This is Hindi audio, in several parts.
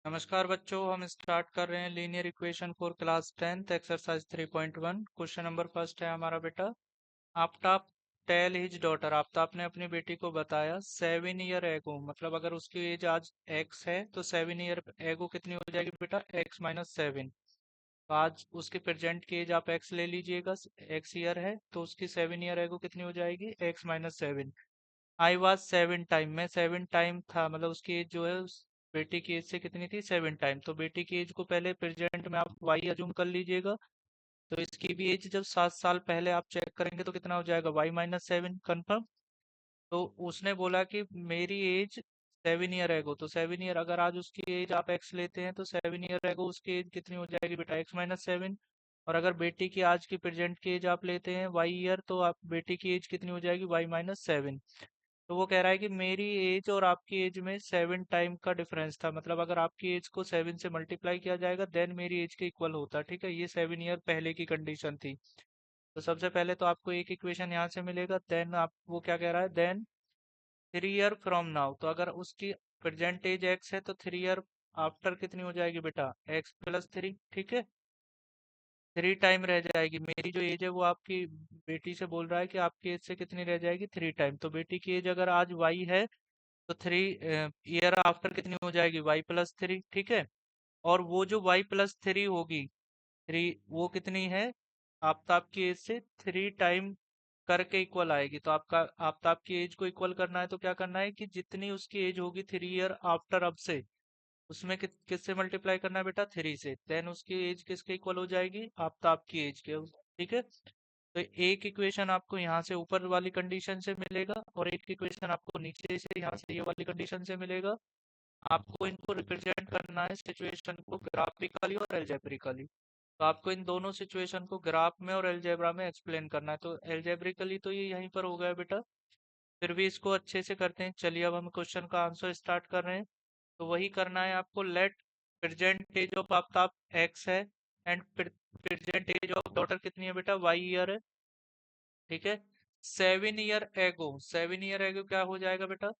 नमस्कार बच्चों, हम स्टार्ट कर रहे हैं linear equation for class 10th exercise 3.1। Question number first है हमारा बेटा। Aftab tell his daughter, Aftab ने अपनी बेटी को बताया 7 ईयर एगो, मतलब अगर उसकी एज आज x है तो 7 ईयर एगो कितनी हो जाएगी बेटा, x-7। तो आज उसके प्रेजेंट की एज आप x ले लीजिएगा, x ईयर है तो उसकी 7 ईयर एगो कितनी हो जाएगी, x-7। आई वॉज 7 टाइम, मैं 7 टाइम था, मतलब उसकी एज जो है उस बेटी की एज से कितनी थी, 7 टाइम। तो बेटी की एज को पहले प्रेजेंट में आप वाई अज्यूम कर लीजिएगा। तो इसकी भी एज जब 7 साल पहले आप चेक करेंगे तो कितना हो जाएगा, y-7 कन्फर्म। तो उसने बोला कि मेरी एज 7 ईयर एगो, तो 7 ईयर अगर आज उसकी एज आप एक्स लेते हैं तो 7 ईयर एगो उसकी एज कितनी हो जाएगी बेटा, x-7। और अगर बेटी की आज की प्रेजेंट की एज आप लेते हैं वाई ईयर, तो आप बेटी की एज कितनी हो जाएगी, y-7। तो वो कह रहा है कि मेरी एज और आपकी एज में 7 टाइम का डिफरेंस था, मतलब अगर आपकी एज को 7 से मल्टीप्लाई किया जाएगा देन मेरी एज के इक्वल होता। ठीक है, ये 7 ईयर पहले की कंडीशन थी। तो सबसे पहले तो आपको एक इक्वेशन यहाँ से मिलेगा, देन आप वो क्या कह रहा है, देन 3 ईयर फ्रॉम नाउ, तो अगर उसकी प्रेजेंट एज एक्स है तो 3 ईयर आफ्टर कितनी हो जाएगी बेटा, x+3। ठीक है, 3 टाइम रह जाएगी। मेरी जो एज है वो आपकी बेटी से बोल रहा है कि आपकी एज से कितनी रह जाएगी, 3 टाइम। तो बेटी की एज अगर आज y है तो 3 ईयर आफ्टर कितनी हो जाएगी, y+3। ठीक है, और वो जो y+3 होगी, थ्री, वो कितनी है, आफ्ताब की एज से 3 टाइम करके इक्वल आएगी। तो आपका आफ्ताब की एज को इक्वल करना है तो क्या करना है कि जितनी उसकी एज होगी 3 ईयर आफ्टर अब से, उसमें किससे मल्टीप्लाई करना है बेटा, 3 से। देन उसकी एज किसके इक्वल हो जाएगी, आफ्ताब की एज के। ठीक है, तो एक इक्वेशन आपको यहाँ से ऊपर वाली कंडीशन से मिलेगा और एक इक्वेशन आपको नीचे से यहाँ से ये वाली कंडीशन से मिलेगा। आपको इनको रिप्रेजेंट करना है सिचुएशन को ग्राफिकली और एल्जेब्रिकली। तो आपको इन दोनों सिचुएशन को ग्राफ में और एल्जेब्रा में एक्सप्लेन करना है। तो एल्जेब्रिकली तो ये यहीं पर हो गया बेटा, फिर भी इसको अच्छे से करते हैं। चलिए अब हम क्वेश्चन का आंसर स्टार्ट कर रहे हैं। तो वही करना है आपको, let present age of Aftab x है and present age of daughter कितनी है बेटा, वाई ईयर है। ठीक है, 7 ईयर एगो, 7 ईयर एगो क्या हो जाएगा बेटा,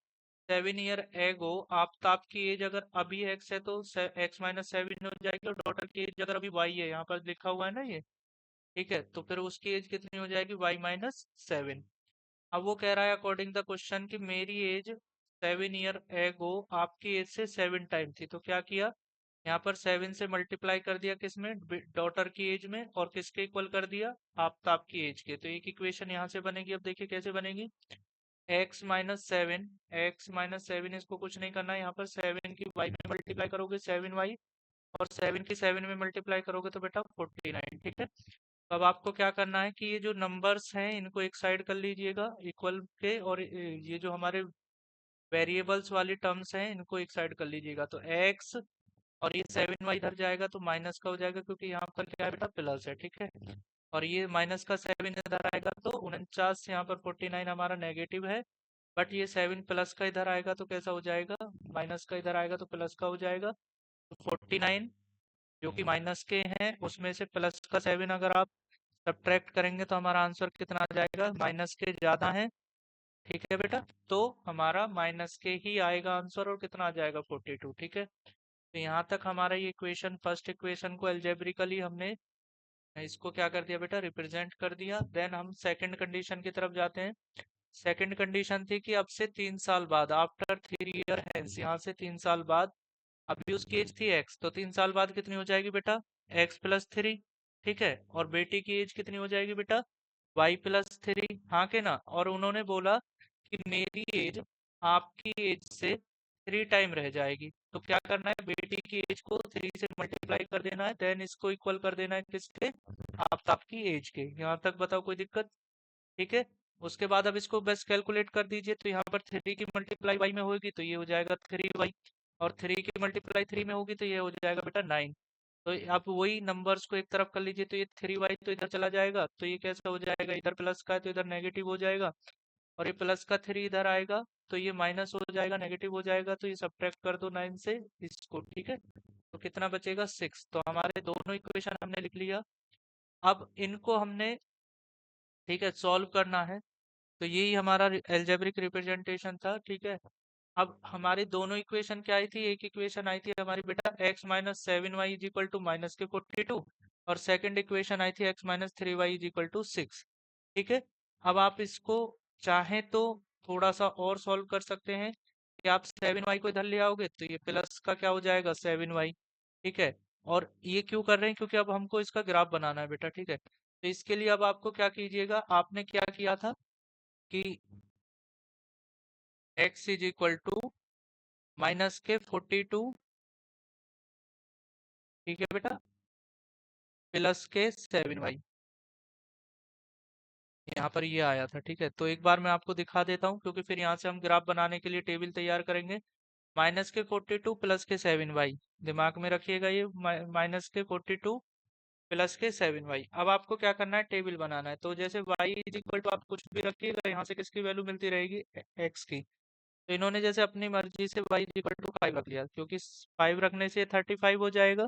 7 ईयर एगो आफ्ताब की एज अगर अभी एक्स है तो x-7 हो जाएगी, और डॉटर की एज अगर अभी वाई है, यहाँ पर लिखा हुआ है ना ये। ठीक है, तो फिर उसकी एज कितनी हो जाएगी, y-7। अब वो कह रहा है अकॉर्डिंग द क्वेश्चन कि मेरी एज 7 ईयर एगो आपकी एज से 7 टाइम थी। तो क्या किया, यहाँ पर 7 से मल्टीप्लाई कर दिया किसमें, डॉटर की एज में, और किसके इक्वल कर दिया, आफ्ताब की एज के। तो एक इक्वेशन यहाँ से बनेगी। अब देखिए कैसे बनेगी, x-7 इसको कुछ नहीं करना है, यहाँ पर 7 की y में मल्टीप्लाई करोगे 7y, और 7 की 7 में मल्टीप्लाई करोगे तो बेटा 49। ठीक है, तो अब आपको क्या करना है कि ये जो नंबर्स हैं इनको एक साइड कर लीजिएगा इक्वल के, और ये जो हमारे वेरिएबल्स वाली टर्म्स हैं इनको एक साइड कर लीजिएगा। तो x और ये 7y इधर जाएगा तो माइनस का हो जाएगा, क्योंकि यहाँ पर क्या है बेटा, प्लस है। ठीक है, और ये माइनस का 7 इधर आएगा तो 49, यहाँ पर 49 हमारा नेगेटिव है। बट ये 7 प्लस का इधर आएगा तो कैसा हो जाएगा, माइनस का इधर आएगा तो प्लस का हो जाएगा। तो 49 जो कि माइनस के हैं उसमें से प्लस का 7 अगर आप सब्ट्रैक्ट करेंगे तो हमारा आंसर कितना आ जाएगा, माइनस के ज्यादा है। ठीक है बेटा, तो हमारा माइनस के ही आएगा आंसर, और कितना आ जाएगा, 42। ठीक है, तो यहाँ तक हमारा ये इक्वेशन, फर्स्ट इक्वेशन को एल्जेब्रिकली हमने इसको क्या कर दिया बेटा, रिप्रेजेंट कर दिया। देन हम सेकंड कंडीशन की तरफ जाते हैं। सेकंड कंडीशन थी कि अब से 3 साल बाद, आफ्टर 3 ईयर हेंस, यहाँ से 3 साल बाद, अभी उसकी एज थी एक्स, तो 3 साल बाद कितनी हो जाएगी बेटा, x+3। ठीक है, और बेटी की एज कितनी हो जाएगी बेटा, y+3। हाँ के ना, और उन्होंने बोला कि मेरी एज आपकी एज से 3 टाइम रह जाएगी। तो क्या करना है, बेटी की एज को 3 से मल्टीप्लाई कर देना है, देन इसको इक्वल कर देना है किसके, आपकी एज के। यहाँ तक बताओ कोई दिक्कत। ठीक है, उसके बाद अब इसको बस कैलकुलेट कर दीजिए। तो यहाँ पर 3 की मल्टीप्लाई वाई में होगी तो ये हो जाएगा 3y, और 3 की मल्टीप्लाई 3 में होगी तो ये हो जाएगा बेटा 9। तो आप वही नंबर्स को एक तरफ कर लीजिए, तो ये 3y तो इधर चला जाएगा, तो ये कैसा हो जाएगा, इधर प्लस का है तो इधर नेगेटिव हो जाएगा, और ये प्लस का 3 इधर आएगा तो ये माइनस हो जाएगा, नेगेटिव हो जाएगा, तो ये सब्ट्रैक्ट कर दो 9 से इसको। ठीक है, तो कितना बचेगा, 6। तो हमारे दोनों इक्वेशन हमने लिख लिया। अब इनको हमने, ठीक है, सॉल्व करना है। तो यही हमारा एल्जेब्रिक रिप्रेजेंटेशन था। ठीक है, अब हमारी दोनों इक्वेशन क्या आई थी? एक इक्वेशन आई थी हमारी बेटा x minus seven y is equal to minus के 42, और सेकंड इक्वेशन आई थी x minus three y is equal to 6। ठीक है। अब आप इसको चाहें तो थोड़ा सा और सॉल्व कर सकते हैं कि आप सेवन वाई को इधर ले आओगे तो ये प्लस का क्या हो जाएगा, सेवन वाई। ठीक है। और ये क्यों कर रहे हैं? क्योंकि अब हमको इसका ग्राफ बनाना है बेटा। ठीक है, तो इसके लिए अब आपको क्या कीजिएगा, आपने क्या किया था कि x is equal to minus के 42, ठीक है बेटा, प्लस के सेवन वाई, यहाँ पर ये आया था। ठीक है, तो एक बार मैं आपको दिखा देता हूँ, क्योंकि फिर यहाँ से हम ग्राफ बनाने के लिए टेबल तैयार करेंगे। माइनस के 42 प्लस के सेवन वाई, दिमाग में रखिएगा ये, माइनस के 42 प्लस के सेवन वाई। अब आपको क्या करना है, टेबल बनाना है। तो जैसे वाई इज इक्वल टू आप कुछ भी रखिएगा, यहाँ से किसकी वैल्यू मिलती रहेगी, एक्स की। तो इन्होंने जैसे अपनी मर्जी से y is equal to five रख लिया, क्योंकि फाइव रखने से 35 हो जाएगा।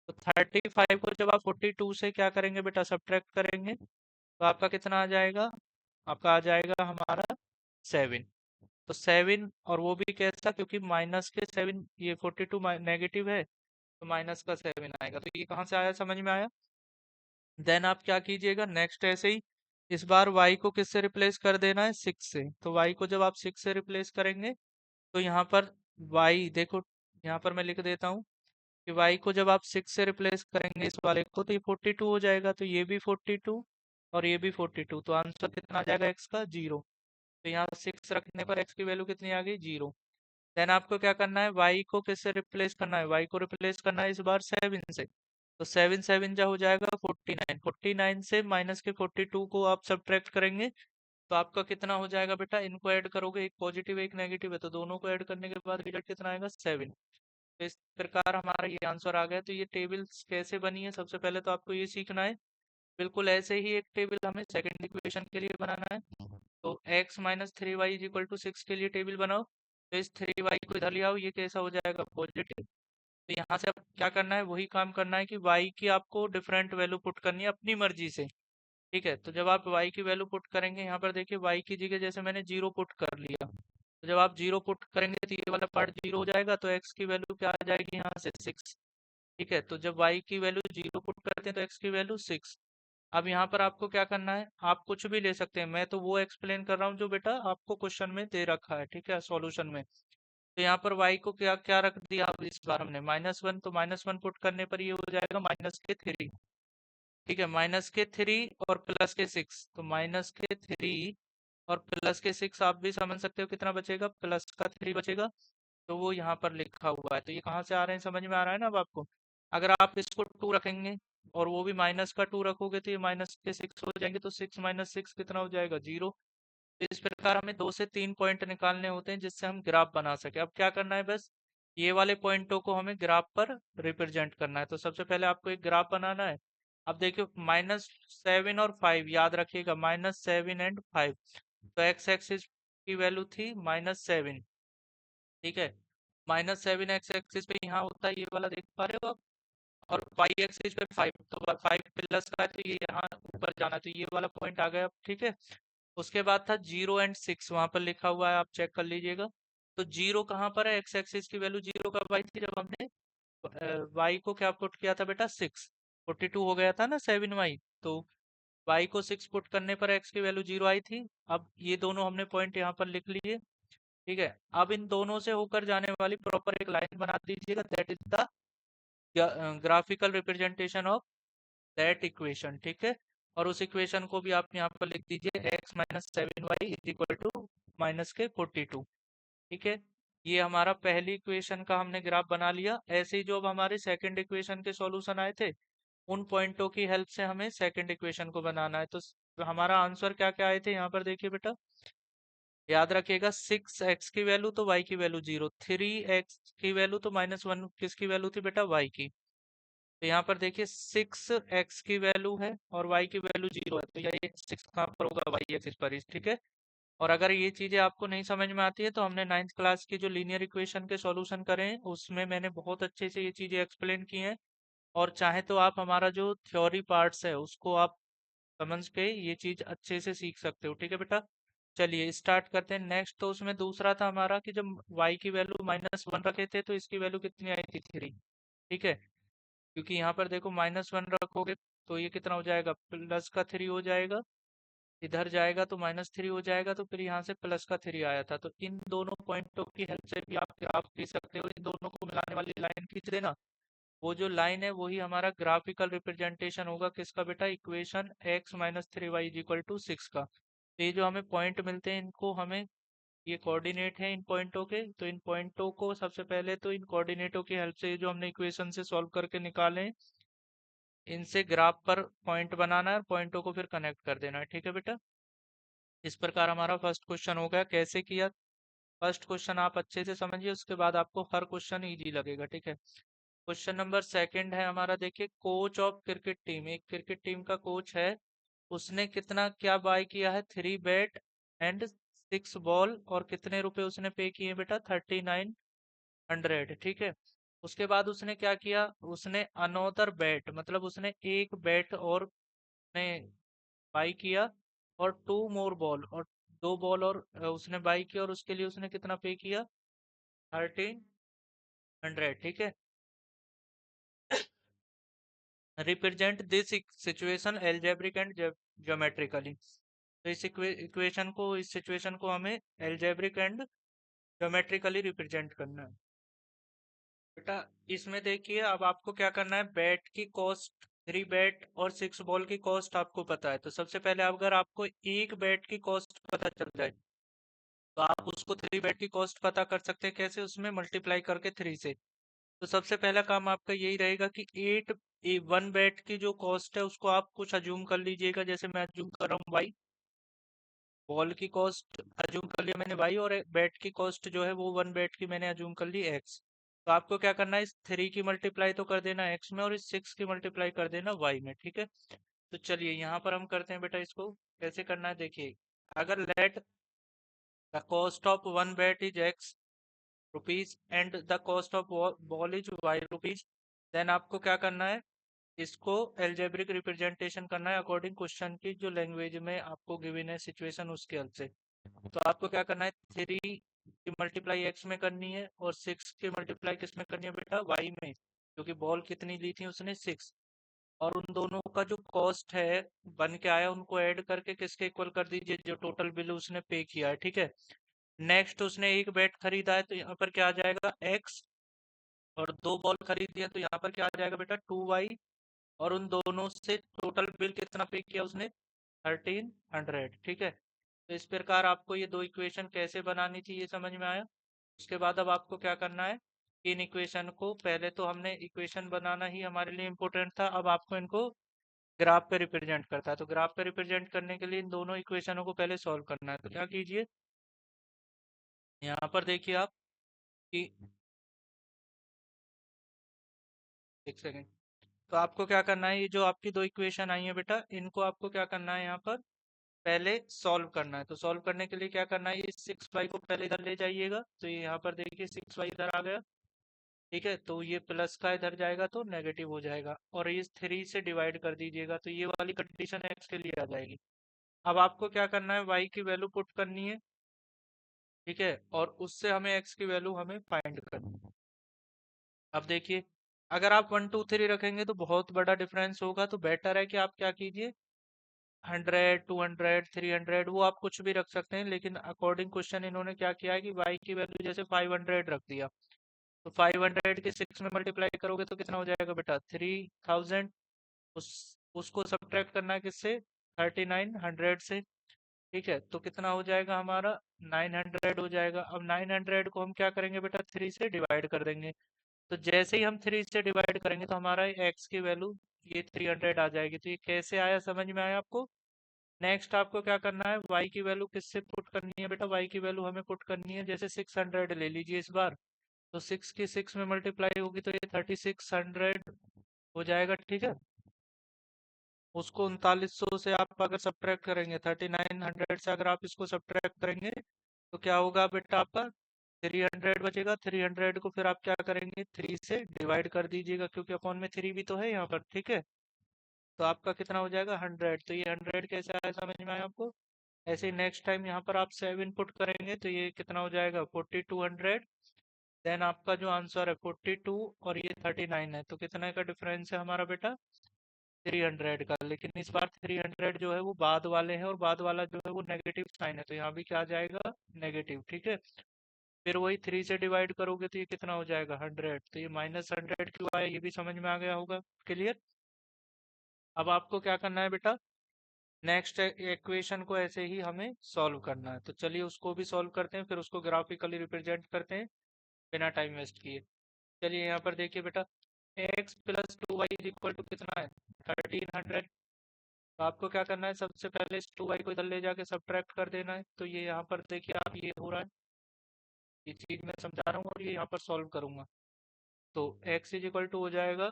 तो 35 को जब आप 42 से क्या करेंगे बेटा, सब्ट्रैक्ट करेंगे, तो आपका कितना आ जाएगा, आपका आ जाएगा हमारा सेवन। तो सेवन, और वो भी कैसा, क्योंकि माइनस के सेवन, ये 42 नेगेटिव है, तो माइनस का सेवन आएगा। तो ये कहाँ से आया, समझ में आया? देन आप क्या कीजिएगा, नेक्स्ट ऐसे ही इस बार y को किससे रिप्लेस कर देना है, सिक्स से। तो y को जब आप सिक्स से रिप्लेस करेंगे, तो यहाँ पर y देखो, यहाँ पर मैं लिख देता हूँ कि y को जब आप सिक्स से रिप्लेस करेंगे इस वाले को, तो ये 42 हो जाएगा। तो ये भी 42 और ये भी 42, तो आंसर कितना आ जाएगा x का, जीरो। तो यहाँ सिक्स रखने पर x की वैल्यू कितनी आ गई, जीरो। देन आपको क्या करना है, y को किससे रिप्लेस करना है, y को रिप्लेस करना है इस बार सेवन से। तो सेवन सेवन जा हो जाएगा 49, 49 से माइनस के 42 को आप सब्ट्रैक्ट करेंगे, तो आपका कितना हो जाएगा बेटा, इनको ऐड करोगे, एक पॉजिटिव एक नेगेटिव है, तो दोनों को ऐड करने के बाद रिजल्ट कितना आएगा, सेवन। तो इस प्रकार हमारा ये आंसर आ गया। तो ये टेबल्स कैसे बनी है, सबसे पहले तो आपको ये सीखना है। बिल्कुल ऐसे ही एक टेबल हमें सेकंड इक्वेशन के लिए बनाना है। तो x minus three y is equal to six के लिए टेबल बनाओ। तो इस थ्री वाई को इधर ले आओ, ये कैसा हो जाएगा, पॉजिटिव। तो यहाँ से अब क्या करना है, वही काम करना है कि y की आपको डिफरेंट वैल्यू पुट करनी है अपनी मर्जी से। ठीक है, तो जब आप y की वैल्यू पुट करेंगे, यहाँ पर देखिए y की जगह जैसे मैंने जीरो पुट कर लिया, तो जब आप जीरो पुट करेंगे तो ये वाला पार्ट जीरो हो जाएगा, तो x की वैल्यू क्या आ जाएगी यहाँ से, सिक्स। ठीक है, तो जब y की वैल्यू जीरो पुट करते हैं तो x की वैल्यू सिक्स। अब यहाँ पर आपको क्या करना है, आप कुछ भी ले सकते हैं, मैं तो वो एक्सप्लेन कर रहा हूँ जो बेटा आपको क्वेश्चन में दे रखा है। ठीक है, सॉल्यूशन में। तो यहाँ पर y को क्या क्या रख दिया, अब इस बार हमने माइनस वन, तो माइनस वन पुट करने पर ये हो जाएगा माइनस के थ्री। ठीक है, माइनस के थ्री और प्लस के सिक्स, तो माइनस के थ्री और प्लस के सिक्स, आप भी समझ सकते हो कितना बचेगा, प्लस का थ्री बचेगा। तो वो यहाँ पर लिखा हुआ है। तो ये कहाँ से आ रहे हैं, समझ में आ रहा है ना अब आपको? अगर आप इसको टू रखेंगे और वो भी माइनस का टू रखोगे, तो ये माइनस के सिक्स हो जाएंगे, तो सिक्स माइनस सिक्स कितना हो जाएगा, जीरो। तो इस प्रकार हमें दो से तीन पॉइंट निकालने होते हैं जिससे हम ग्राफ बना सके। अब क्या करना है, बस ये वाले पॉइंटों को हमें ग्राफ पर रिप्रेजेंट करना है। तो सबसे पहले आपको एक ग्राफ बनाना है। अब देखियो, माइनस सेवन और फाइव याद रखिएगा, माइनस सेवन एंड फाइव। तो एक्स एक्सिस की वैल्यू थी माइनस सेवन। ठीक है, माइनस सेवन एक्स एक्सिस पे यहाँ होता है ये वाला, देख पा रहे हो आप, और वाई एक्सिस पे फाइव, तो फाइव प्लस का है, तो ये यहाँ ऊपर जाना, तो ये वाला पॉइंट आ गया। ठीक है, उसके बाद था जीरो एंड सिक्स, वहां पर लिखा हुआ है, आप चेक कर लीजिएगा। तो जीरो कहाँ पर है, एक्स एक्सिस की वैल्यू जीरो कब आई थी, जब हमने वाई को क्या पुट किया था बेटा, सिक्स। 42 हो गया था ना सेवन वाई, तो वाई को सिक्स पुट करने पर एक्स की वैल्यू जीरो आई थी। अब ये दोनों हमने पॉइंट यहाँ पर लिख लिए। ठीक है, अब इन दोनों से होकर जाने वाली प्रॉपर एक लाइन बना दीजिएगा, that is the graphical representation of that equation. ठीक है, और उस इक्वेशन को भी आप यहाँ पर लिख दीजिए, x minus seven y is equal to minus के 42। ठीक है, ये हमारा पहली इक्वेशन का हमने ग्राफ बना लिया। ऐसे ही जो अब हमारे सेकंड इक्वेशन के सॉल्यूशन आए थे, उन पॉइंटों की हेल्प से हमें सेकंड इक्वेशन को बनाना है। तो हमारा आंसर क्या क्या आए थे, यहाँ पर देखिए बेटा, याद रखिएगा, सिक्स एक्स की वैल्यू तो वाई की वैल्यू जीरो, थ्री एक्स की वैल्यू तो माइनस वन, किसकी वैल्यू थी बेटा, वाई की। तो यहाँ पर देखिए, सिक्स एक्स की वैल्यू है और वाई की वैल्यू जीरो है, तो ये सिक्स कहाँ पर होगा, वाई एक्सिस पर ही। ठीक है, और अगर ये चीजें आपको नहीं समझ में आती है, तो हमने नाइन्थ क्लास की जो लीनियर इक्वेशन के सॉल्यूशन करे हैं, उसमें मैंने बहुत अच्छे से ये चीजें एक्सप्लेन की हैं। और चाहे तो आप हमारा जो थ्योरी पार्ट्स है उसको आप समझ के ये चीज अच्छे से सीख सकते हो। ठीक है बेटा, चलिए स्टार्ट करते हैं। नेक्स्ट तो उसमें दूसरा था हमारा कि जब y की वैल्यू -1 रखे थे तो इसकी वैल्यू कितनी आई थी 3। ठीक है, क्योंकि यहाँ पर देखो -1 रखोगे तो ये कितना हो जाएगा, प्लस का 3 हो जाएगा। इधर जाएगा तो -3 हो जाएगा, तो फिर यहाँ से प्लस का 3 आया था। तो इन दोनों पॉइंटों की हेल्प से भी आप खींच सकते हो, इन दोनों को मिलाने वाली लाइन खींच देना। वो जो लाइन है वही हमारा ग्राफिकल रिप्रेजेंटेशन होगा किसका बेटा, इक्वेशन x-3y = 6 का। तो ये जो हमें पॉइंट मिलते हैं इनको हमें, ये कोऑर्डिनेट है इन पॉइंटों के, तो इन पॉइंटों को सबसे पहले तो इन कोऑर्डिनेटों की हेल्प से ये जो हमने इक्वेशन से सॉल्व करके निकाले, इनसे ग्राफ पर पॉइंट बनाना है और पॉइंटों को फिर कनेक्ट कर देना है। ठीक है बेटा, इस प्रकार हमारा फर्स्ट क्वेश्चन हो गया। कैसे किया, फर्स्ट क्वेश्चन आप अच्छे से समझिए, उसके बाद आपको हर क्वेश्चन इजी लगेगा। ठीक है, क्वेश्चन नंबर सेकंड है हमारा। देखिए, कोच ऑफ क्रिकेट टीम, एक क्रिकेट टीम का कोच है, उसने कितना क्या बाय किया है, 3 बैट एंड 6 बॉल, और कितने रुपए उसने पे किए बेटा, 3900। ठीक है, उसके बाद उसने क्या किया, उसने अनोदर बैट, मतलब उसने एक बैट और ने बाई किया, और 2 मोर बॉल, और 2 बॉल और उसने बाई किया, और उसके लिए उसने कितना पे किया, 1300। ठीक है, represent this situation algebraic and geometrically. तो इस इक्वेशन को, इस सिचुएशन को हमें एल्जेब्रिक एंड ज्योमेट्रिकली रिप्रेजेंट करना है। बेटा इसमें देखिए, अब आपको क्या करना है, बैट की कॉस्ट, 3 बैट और 6 बॉल की कॉस्ट आपको पता है। तो सबसे पहले अगर आपको एक बैट की कॉस्ट पता चल जाए तो आप उसको 3 बैट की कॉस्ट पता कर सकते हैं। कैसे, उसमें मल्टीप्लाई करके 3 से। तो सबसे पहला काम आपका यही रहेगा कि 1 बैट की जो कॉस्ट है उसको आप कुछ अज्यूम कर लीजिएगा। जैसे मैं अज्यूम कर रहा हूँ वाई, बॉल की कॉस्ट अज्यूम कर लिया मैंने वाई, और बैट की कॉस्ट जो है वो 1 बैट की मैंने अज्यूम कर ली एक्स। तो आपको क्या करना है, इस 3 की मल्टीप्लाई तो कर देना एक्स में, और इस 6 की मल्टीप्लाई कर देना वाई में। ठीक है, तो चलिए यहाँ पर हम करते हैं बेटा, इसको कैसे करना है देखिए। अगर let the cost of 1 bat is x rupees and the cost of ball is y rupees, then आपको क्या करना है, इसको एल्जेब्रिक रिप्रेजेंटेशन करना है अकॉर्डिंग क्वेश्चन की जो लैंग्वेज में आपको गिवन है सिचुएशन, उसके हेल्प से। तो आपको क्या करना है, 3 की मल्टीप्लाई एक्स में करनी है, और 6 की मल्टीप्लाई किस में करनी है बेटा, वाई में, क्योंकि बॉल कितनी ली थी उसने, 6। और उन दोनों का जो कॉस्ट है बन के आया, उनको ऐड करके किसके इक्वल कर दीजिए, जो टोटल बिल उसने पे किया है। ठीक है, नेक्स्ट उसने एक बैट खरीदा है, तो यहाँ पर क्या आ जाएगा, एक्स, और 2 बॉल खरीदी है तो यहाँ पर क्या आ जाएगा बेटा, 2 वाई, और उन दोनों से टोटल बिल कितना पे किया उसने, 1300। ठीक है, तो इस प्रकार आपको ये दो इक्वेशन कैसे बनानी थी ये समझ में आया। उसके बाद अब आपको क्या करना है, इन इक्वेशन को, पहले तो हमने इक्वेशन बनाना ही हमारे लिए इम्पोर्टेंट था, अब आपको इनको ग्राफ पे रिप्रेजेंट करता है। तो ग्राफ पे रिप्रेजेंट करने के लिए इन दोनों इक्वेशनों को पहले सॉल्व करना है। तो क्या कीजिए, यहाँ पर देखिए आप कि, एक सेकेंड, तो आपको क्या करना है, ये जो आपकी दो इक्वेशन आई है बेटा, इनको आपको क्या करना है, यहाँ पर पहले सॉल्व करना है। तो सॉल्व करने के लिए क्या करना है, ये 6 वाई को पहले इधर ले जाइएगा, तो ये यहाँ पर देखिए 6 वाई इधर आ गया। ठीक है, तो ये प्लस का इधर जाएगा तो नेगेटिव हो जाएगा, और ये 3 से डिवाइड कर दीजिएगा, तो ये वाली कंडीशन एक्स के लिए आ जाएगी। अब आपको क्या करना है, वाई की वैल्यू पुट करनी है। ठीक है, और उससे हमें एक्स की वैल्यू हमें फाइंड करनी है। अब देखिए, अगर आप 1 2 3 रखेंगे तो बहुत बड़ा डिफरेंस होगा, तो बेटर है कि आप क्या कीजिए, 100 200 300 वो आप कुछ भी रख सकते हैं, लेकिन अकॉर्डिंग क्वेश्चन इन्होंने क्या किया है कि वाई की वैल्यू जैसे 500 रख दिया, तो 500 के 6 में मल्टीप्लाई करोगे तो कितना हो जाएगा बेटा, 3000। उस उसको सब्ट्रैक्ट करना है किससे, 3900 से। ठीक है, तो कितना हो जाएगा हमारा, 900 हो जाएगा। अब 900 को हम क्या करेंगे बेटा, 3 से डिवाइड कर देंगे। तो जैसे ही हम 3 से डिवाइड करेंगे तो हमारा एक्स की वैल्यू ये 300 आ जाएगी। तो ये कैसे आया, समझ में आया आपको। नेक्स्ट आपको क्या करना है, y की वैल्यू किससे पुट करनी है बेटा, y की वैल्यू हमें पुट करनी है, जैसे 600 ले लीजिए इस बार, तो 6 की 6 में मल्टीप्लाई होगी तो ये 3600 हो जाएगा। ठीक है, उसको 3900 से आप अगर सब्ट्रैक्ट करेंगे, 3900 से अगर आप इसको सब्ट्रैक्ट करेंगे तो क्या होगा बेटा, आपका 300 बचेगा। 300 को फिर आप क्या करेंगे, 3 से डिवाइड कर दीजिएगा, क्योंकि अपॉन में 3 भी तो है यहाँ पर। ठीक है, तो आपका कितना हो जाएगा, 100। तो ये 100 कैसे आया, समझ में आया आपको। ऐसे नेक्स्ट टाइम यहाँ पर आप 7 इनपुट करेंगे तो ये कितना हो जाएगा 4200। देन आपका जो आंसर है 42 और ये 39 है, तो कितने का डिफरेंस है हमारा बेटा 300 का। लेकिन इस बार 300 जो है वो बाद वाले हैं और बाद वाला जो है वो नेगेटिव साइन है, तो यहाँ भी क्या आ जाएगा नेगेटिव। ठीक है, फिर वही 3 से डिवाइड करोगे तो ये कितना हो जाएगा 100, तो ये -100 क्यों आया ये भी समझ में आ गया होगा। क्लियर। अब आपको क्या करना है बेटा, नेक्स्ट इक्वेशन को ऐसे ही हमें सॉल्व करना है, तो चलिए उसको भी सॉल्व करते हैं, फिर उसको ग्राफिकली रिप्रेजेंट करते हैं बिना टाइम वेस्ट किए। चलिए यहाँ पर देखिए बेटा, x plus 2y is equal to कितना है 1300। तो आपको क्या करना है, सबसे पहले इस 2y को इधर ले जाके सब्ट्रैक्ट कर देना है। तो ये यहाँ पर देखिए आप, ये हो रहा है, ये चीज मैं समझा रहा हूँ और ये यहाँ पर सॉल्व करूंगा। तो x इज इक्वल टू हो जाएगा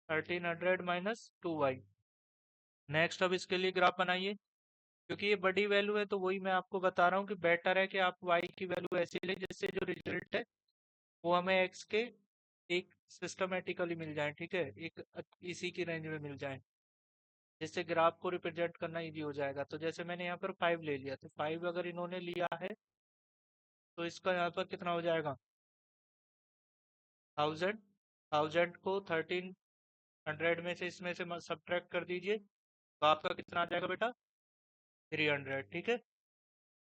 1300 माइनस 2y। नेक्स्ट अब इसके लिए ग्राफ बनाइए, क्योंकि ये बड़ी वैल्यू है तो वही मैं आपको बता रहा हूँ कि बेटर है कि आप y की वैल्यू ऐसी लें जिससे जो रिजल्ट है वो हमें x के एक सिस्टमेटिकली मिल जाए। ठीक है, एक इसी की रेंज में मिल जाए, जिससे ग्राफ को रिप्रेजेंट करना इजी हो जाएगा। तो जैसे मैंने यहाँ पर 5 ले लिया, तो 5 अगर इन्होंने लिया है तो इसका यहाँ पर कितना हो जाएगा 1000। 1000 को 1300 में से इसमें से सब्ट्रैक्ट कर दीजिए, तो आपका कितना आ जाएगा बेटा 300। ठीक है,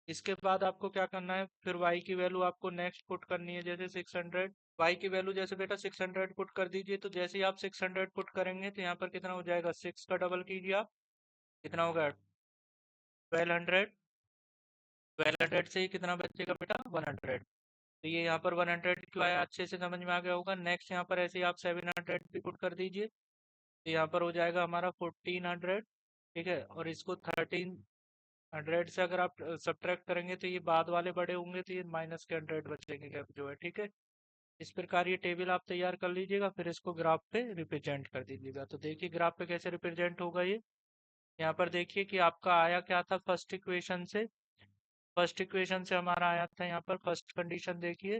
इसके बाद आपको क्या करना है, फिर y की वैल्यू आपको नेक्स्ट पुट करनी है, जैसे 600। y की वैल्यू जैसे बेटा 600 पुट कर दीजिए, तो जैसे ही आप 600 पुट करेंगे तो यहाँ पर कितना हो जाएगा, 6 का डबल कीजिए आप, कितना होगा 1200। 1200 से ही कितना बचेगा बेटा 100। तो ये यहाँ पर 100 क्यों आया अच्छे से समझ में आ गया होगा। नेक्स्ट यहाँ पर ऐसे ही आप 700 भी पुट कर दीजिए, तो यहाँ पर हो जाएगा हमारा 1400। ठीक है, और इसको 1300 से अगर आप सब्ट्रैक्ट करेंगे तो ये बाद वाले बड़े होंगे, तो ये माइनस के 100 बचेंगे गैप जो है। ठीक है, इस प्रकार ये टेबल आप तैयार कर लीजिएगा, फिर इसको ग्राफ पे रिप्रेजेंट कर दीजिएगा। तो देखिए ग्राफ पे कैसे रिप्रेजेंट होगा ये, यहाँ पर देखिए कि आपका आया क्या था फर्स्ट इक्वेशन से। फर्स्ट इक्वेशन से हमारा आया था यहाँ पर फर्स्ट कंडीशन देखिए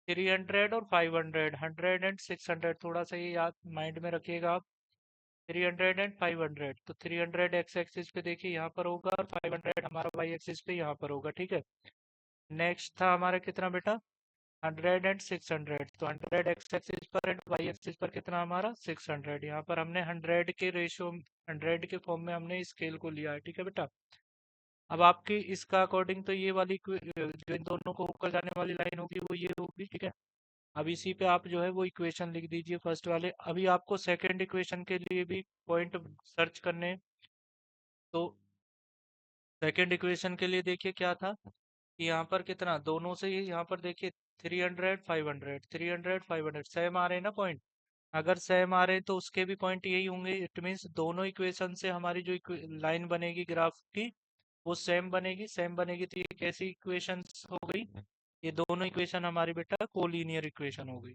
300 और 500, 100 एंड 600, थोड़ा सा ये याद माइंड में रखिएगा आप। 300 एंड 500, तो 300 एक्स एक्सिस पे देखिए यहाँ पर होगा और 500 हमारा वाई एक्सिस पे यहाँ पर होगा। ठीक है, नेक्स्ट था हमारा कितना बेटा 100 एंड 600, तो 100 एक्स एक्सिस पर एंड वाई एक्सिस पर कितना हमारा 600। यहाँ पर हमने 100 के रेशियो 100 के फॉर्म में हमने स्केल को लिया है। ठीक है बेटा, अब आपकी इसका अकॉर्डिंग तो ये वाली जो इन दोनों को होकर जाने वाली लाइन होगी वो ये होगी। ठीक है, अब इसी पे आप जो है वो इक्वेशन लिख दीजिए फर्स्ट वाले। अभी आपको सेकंड इक्वेशन के लिए भी पॉइंट सर्च करने हैं। तो सेकंड इक्वेशन के लिए देखिए क्या था कि यहाँ पर कितना दोनों से ही यहाँ पर देखिए 300 500 300 500 सेम आ रहे हैं ना पॉइंट। अगर सेम आ रहे हैं तो उसके भी पॉइंट यही होंगे, इट मीन्स दोनों इक्वेशन से हमारी जो लाइन बनेगी ग्राफ की वो सेम बनेगी। सेम बनेगी तो ये कैसी इक्वेशन हो गई, ये दोनों इक्वेशन हमारी बेटा कोलीनियर इक्वेशन हो गई,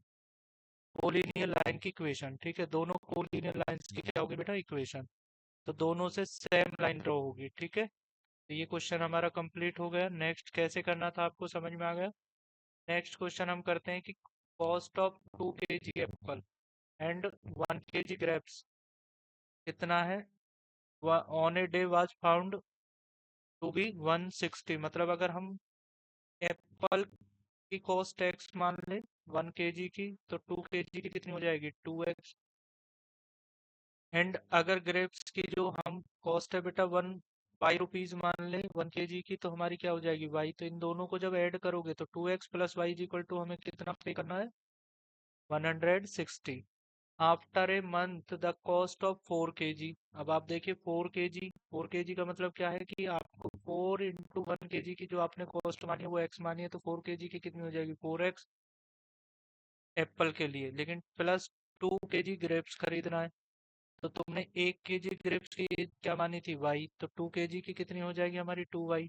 कोलिनियर लाइन की इक्वेशन। ठीक है, दोनों कोलिनियर लाइंस की क्या होगी बेटा इक्वेशन, तो दोनों से सेम लाइन ड्रॉ होगी। ठीक है, तो ये क्वेश्चन हमारा कंप्लीट हो गया। नेक्स्ट कैसे करना था आपको समझ में आ गया। नेक्स्ट क्वेश्चन हम करते हैं कि cost of 2 kg apple and 1 kg grapes कितना है, on a day was found to be 160। मतलब अगर हम एप्पल की कॉस्ट एक्स मान लें 1 kg की, तो 2 kg की कितनी हो जाएगी 2x। एंड अगर ग्रेप्स की जो हम कॉस्ट है बेटा 1 5 रुपीज मान लें 1 kg की, तो हमारी क्या हो जाएगी y। तो इन दोनों को जब ऐड करोगे तो 2x plus y is equal to हमें कितना पे करना है 160। After a month the cost of 4 kg। अब आप देखिए 4 kg, 4 kg का मतलब क्या है कि आपको 4 × 1 kg की जो आपने कॉस्ट मानी है वो x मानी है, तो 4 kg की कितनी हो जाएगी 4x एप्पल के लिए, लेकिन प्लस 2 kg ग्रेप्स खरीदना है। तो तुमने 1 kg ग्रेप्स की क्या मानी थी वाई, तो 2 kg की कितनी हो जाएगी हमारी 2y,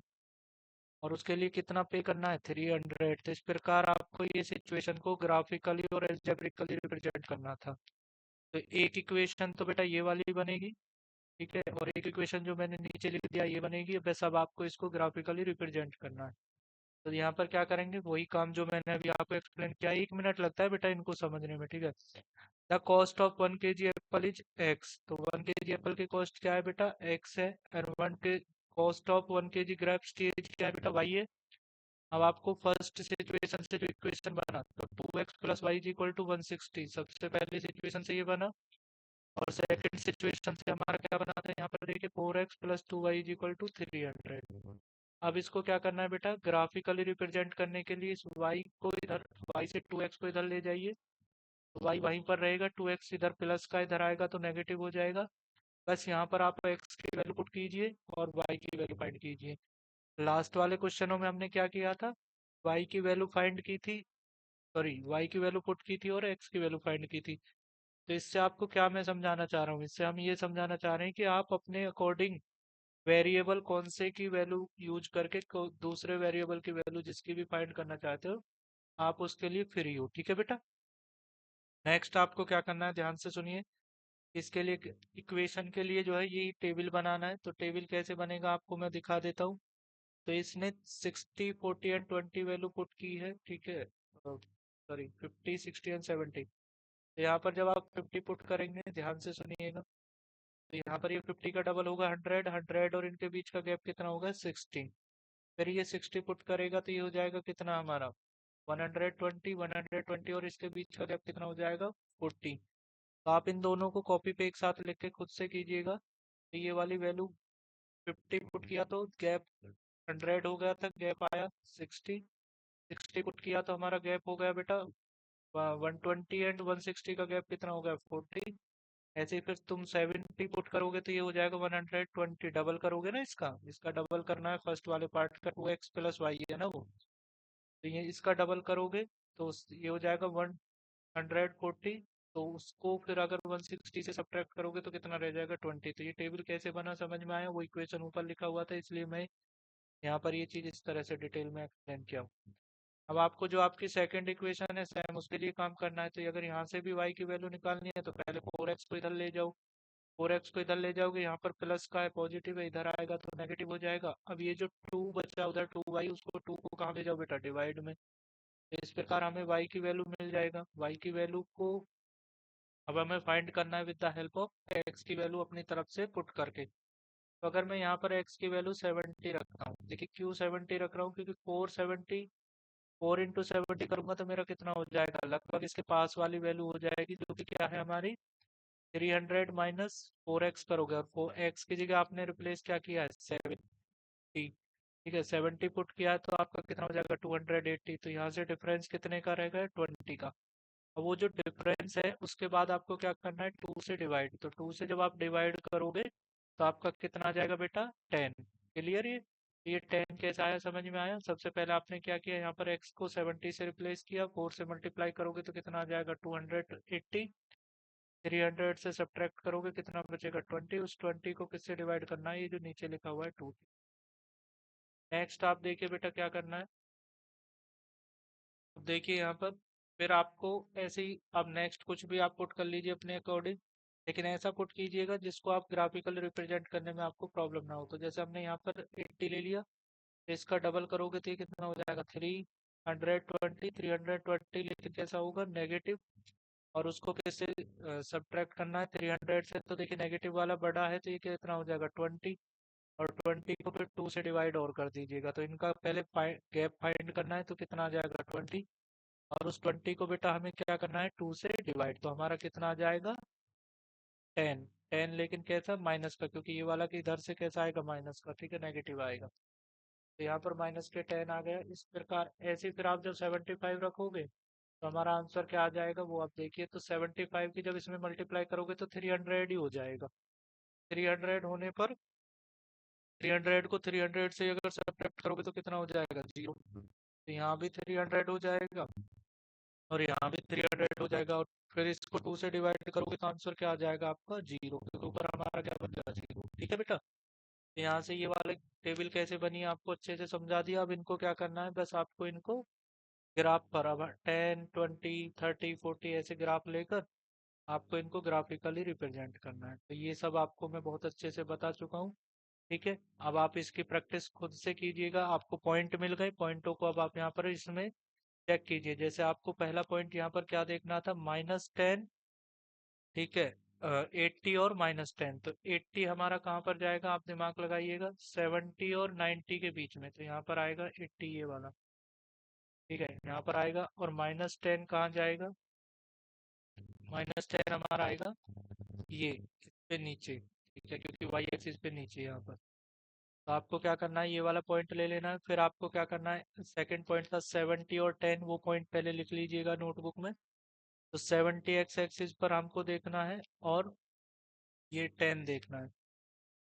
और उसके लिए कितना पे करना है 300। तो इस प्रकार आपको ये सिचुएशन को ग्राफिकली और एल्जेब्रिकली रिप्रेजेंट करना था। तो एक इक्वेशन तो बेटा ये वाली बनेगी, ठीक है, और एक इक्वेशन जो मैंने नीचे लिख दिया ये बनेगी। बस अब आपको इसको ग्राफिकली रिप्रेजेंट करना है। तो यहाँ पर क्या करेंगे, वही काम जो मैंने अभी आपको एक्सप्लेन किया, 1 मिनट लगता है बेटा इनको समझने में। ठीक है, the cost of 1 kg Apple is x. तो 1 kg एप्पल की कॉस्ट क्या है बेटा एक्स है, और कॉस्ट ऑफ 1 kg ग्रेप स्टेज क्या है बेटा, वाई है। अब आपको फर्स्ट सिचुएशन से जो इक्वेशन बना, तो 2x plus y is equal to 160, सबसे पहली सिचुएशन से ये बना। और सेकंड सिचुएशन से हमारा क्या बना था, यहाँ पर देखिए 4x plus 2y is equal to 300। अब इसको क्या करना है बेटा, ग्राफिकली रिप्रेजेंट करने के लिए इस y को इधर, y से 2x को इधर ले जाइए, तो y वहीं पर रहेगा, 2x इधर प्लस का इधर आएगा तो नेगेटिव हो जाएगा। बस यहाँ पर आप x की वैल्यू पुट कीजिए और y की वैल्यू फाइंड कीजिए। लास्ट वाले क्वेश्चनों में हमने क्या किया था, y की वैल्यू फाइंड की थी, सॉरी y की वैल्यू पुट की थी और x की वैल्यू फाइंड की थी। तो इससे आपको क्या मैं समझाना चाह रहा हूँ, इससे हम ये समझाना चाह रहे हैं कि आप अपने अकॉर्डिंग वेरिएबल कौन से की वैल्यू यूज करके दूसरे वेरिएबल की वैल्यू जिसकी भी फाइंड करना चाहते हो, आप उसके लिए फ्री हो। ठीक है बेटा। नेक्स्ट आपको क्या करना है, ध्यान से सुनिए। इसके लिए इक्वेशन के लिए जो है ये टेबल बनाना है, तो टेबल कैसे बनेगा आपको मैं दिखा देता हूँ। तो इसने 60 40 एंड 20 वैल्यू पुट की है, ठीक है, सॉरी 50 60 एंड 70। तो यहाँ पर जब आप 50 पुट करेंगे, ध्यान से सुनिएगा, तो यहाँ पर ये 50 का डबल होगा 100, 100 और इनके बीच का गैप कितना होगा 16। फिर ये 60 पुट करेगा तो ये हो जाएगा कितना हमारा 120, 120 और इसके बीच का गैप कितना हो जाएगा 40। तो आप इन दोनों को कॉपी पे एक साथ लिख के खुद से कीजिएगा। तो ये वाली वैल्यू 50 पुट किया तो गैप 100 हो गया था, गैप आया 60। 60 पुट किया तो हमारा गैप हो गया बेटा 120 एंड 160 का गैप कितना हो गया 40। ऐसे ही फिर तुम 70 पुट करोगे तो ये हो जाएगा 120, डबल करोगे ना, इसका इसका डबल करना है फर्स्ट वाले पार्ट का, 2x प्लस वाई है ना वो, तो ये इसका डबल करोगे तो ये हो जाएगा 140। तो उसको फिर अगर 160 से सब्ट्रैक्ट करोगे तो कितना रह जाएगा 20। तो ये टेबल कैसे बना समझ में आया, वो इक्वेशन ऊपर लिखा हुआ था इसलिए मैं यहाँ पर ये चीज इस तरह से डिटेल में एक्सप्लेन किया हूँ। अब आपको जो आपकी सेकंड इक्वेशन है सेम उसके लिए काम करना है, तो अगर यहाँ से भी y की वैल्यू निकालनी है तो पहले 4x को इधर ले जाओ, 4x को इधर ले जाओगे, यहाँ पर प्लस का है पॉजिटिव है, इधर आएगा तो नेगेटिव हो जाएगा। अब ये जो 2 बचा उधर 2y, उसको 2 को कहाँ ले जाओ बेटा डिवाइड में, तो इस प्रकार हमें y की वैल्यू मिल जाएगा। y की वैल्यू को अब हमें फाइंड करना है with the help of x की वैल्यू अपनी तरफ से पुट करके। तो अगर मैं यहाँ पर x की वैल्यू 70 रखता हूँ, देखिए क्यों 70 रख रहा हूँ, क्योंकि 470, 4 into 70 करूंगा तो मेरा कितना हो जाएगा, लगभग इसके पास वाली वैल्यू हो जाएगी जो कि क्या है हमारी 300 माइनस 4x करोगे, और 4x की जगह आपने रिप्लेस क्या किया है 70। ठीक है, 70 पुट किया है तो आपका कितना हो जाएगा 280। तो यहाँ से डिफरेंस कितने का रहेगा 20 का। अब वो जो डिफरेंस है उसके बाद आपको क्या करना है 2 से डिवाइड, तो 2 से जब आप डिवाइड करोगे तो आपका कितना आ जाएगा बेटा 10। क्लियर ये 10 कैसे आया समझ में आया। सबसे पहले आपने क्या किया, यहाँ पर x को 70 से रिप्लेस किया, 4 से मल्टीप्लाई करोगे तो कितना आ जाएगा 280। 300 से सब्ट्रैक्ट करोगे कितना बचेगा 20, उस 20 को किससे डिवाइड करना है, ये जो नीचे लिखा हुआ है 2। नेक्स्ट आप देखिए बेटा क्या करना है। अब देखिए यहाँ पर फिर आपको ऐसे ही, अब नेक्स्ट कुछ भी आप पुट कर लीजिए अपने अकॉर्डिंग, लेकिन ऐसा पुट कीजिएगा जिसको आप ग्राफिकल रिप्रेजेंट करने में आपको प्रॉब्लम ना हो। तो जैसे हमने यहाँ पर 80 ले लिया, तो इसका डबल करोगे तो ये कितना हो जाएगा 320, 320 लेकिन कैसा होगा नेगेटिव, और उसको कैसे सब्ट्रैक्ट करना है 300 से, तो देखिए नेगेटिव वाला बड़ा है तो ये कितना हो जाएगा 20, और 20 को फिर 2 से डिवाइड और कर दीजिएगा। तो इनका पहले गैप फाइंड करना है तो कितना आ जाएगा 20, और उस 20 को बेटा हमें क्या करना है 2 से डिवाइड, तो हमारा कितना आ जाएगा 10। 10 लेकिन कैसा माइनस का, क्योंकि ये वाला कि इधर से कैसा आएगा माइनस का, ठीक है नेगेटिव आएगा, तो यहाँ पर माइनस के 10 आ गया। इस प्रकार ऐसे ही फिर आप जब 75 रखोगे तो हमारा आंसर क्या आ जाएगा वो आप देखिए, तो 75 की जब इसमें मल्टीप्लाई करोगे तो 300 ही हो जाएगा। 300 होने पर 300 को 300 से अगर सब्ट्रैक्ट करोगे तो कितना हो जाएगा 0, तो यहाँ भी 300 हो जाएगा और यहाँ भी 300 हो जाएगा, और फिर इसको 2 से डिवाइड करोगे तो आंसर क्या आ जाएगा आपका 0, क्योंकि ऊपर हमारा क्या बन जाएगा 0। ठीक है बेटा, तो यहाँ से ये वाले टेबल कैसे बनी है आपको अच्छे से समझा दिया। अब इनको क्या करना है, बस आपको इनको ग्राफ पर, अब 10 20 30 40 ऐसे ग्राफ लेकर आपको इनको ग्राफिकली रिप्रेजेंट करना है। तो ये सब आपको मैं बहुत अच्छे से बता चुका हूँ। ठीक है, अब आप इसकी प्रैक्टिस खुद से कीजिएगा। आपको पॉइंट मिल गए, पॉइंटों को अब आप यहाँ पर इसमें चेक कीजिए। जैसे आपको पहला पॉइंट यहाँ पर क्या देखना था -10, ठीक है, 80 और -10, तो 80 हमारा कहाँ पर जाएगा, आप दिमाग लगाइएगा, 70 और 90 के बीच में, तो यहाँ पर आएगा 80 ये वाला। ठीक है, यहाँ पर आएगा। और -10 कहाँ जाएगा, -10 हमारा आएगा ये इस पे नीचे। ठीक है, क्योंकि वाई एक्सिस पे नीचे यहाँ पर। तो आपको क्या करना है, ये वाला पॉइंट ले लेना है। फिर आपको क्या करना है, सेकंड पॉइंट था 70 और 10, वो पॉइंट पहले लिख लीजिएगा नोटबुक में। तो 70 एक्स एक्सिस पर हमको देखना है और ये 10 देखना है।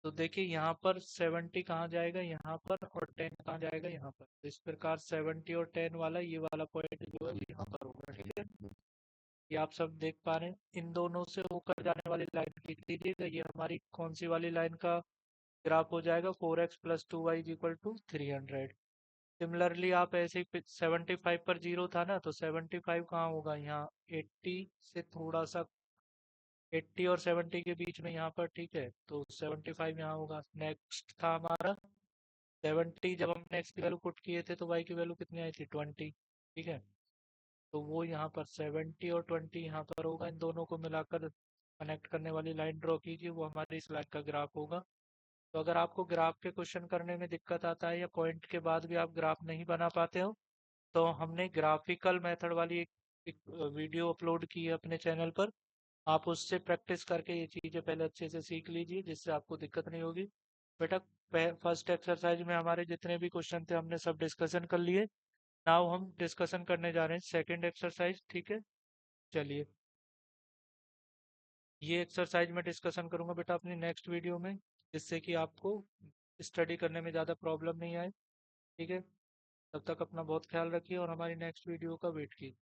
तो देखिए यहाँ पर 70 कहाँ जाएगा, यहाँ पर, और 10 कहाँ जाएगा, यहाँ पर। तो इस प्रकार 70 और 10 वाला ये वाला पॉइंट जो है यहाँ पर होगा। ठीक है, ये आप सब देख पा रहे हैं। इन दोनों से होकर जाने वाली लाइन खींच लीजिएगा। ये हमारी कौन सी वाली लाइन का ग्राफ हो जाएगा, 4x + 2y = 300। सिमिलरली आप ऐसे ही 75 पर जीरो था ना, तो 75 कहाँ होगा, यहाँ 80 से थोड़ा सा, 80 और 70 के बीच में यहाँ पर। ठीक है, तो 75 यहाँ होगा। नेक्स्ट था हमारा 70, जब हमने x की वैल्यू पुट किए थे तो y की वैल्यू कितनी आई थी, 20। ठीक है, तो वो यहाँ पर 70 और 20 यहाँ पर होगा। इन दोनों को मिलाकर कनेक्ट करने वाली लाइन ड्रॉ कीजिए, वो हमारी इस लाइन का ग्राफ होगा। तो अगर आपको ग्राफ के क्वेश्चन करने में दिक्कत आता है या पॉइंट के बाद भी आप ग्राफ नहीं बना पाते हो, तो हमने ग्राफिकल मेथड वाली एक वीडियो अपलोड की है अपने चैनल पर। आप उससे प्रैक्टिस करके ये चीज़ें पहले अच्छे से सीख लीजिए, जिससे आपको दिक्कत नहीं होगी। बेटा, फर्स्ट एक्सरसाइज में हमारे जितने भी क्वेश्चन थे हमने सब डिस्कशन कर लिए। नाउ हम डिस्कशन करने जा रहे हैं सेकंड एक्सरसाइज। ठीक है, चलिए। ये एक्सरसाइज में डिस्कशन करूंगा बेटा अपनी नेक्स्ट वीडियो में, जिससे कि आपको स्टडी करने में ज़्यादा प्रॉब्लम नहीं आए। ठीक है, तब तक अपना बहुत ख्याल रखिए और हमारी नेक्स्ट वीडियो का वेट कीजिए।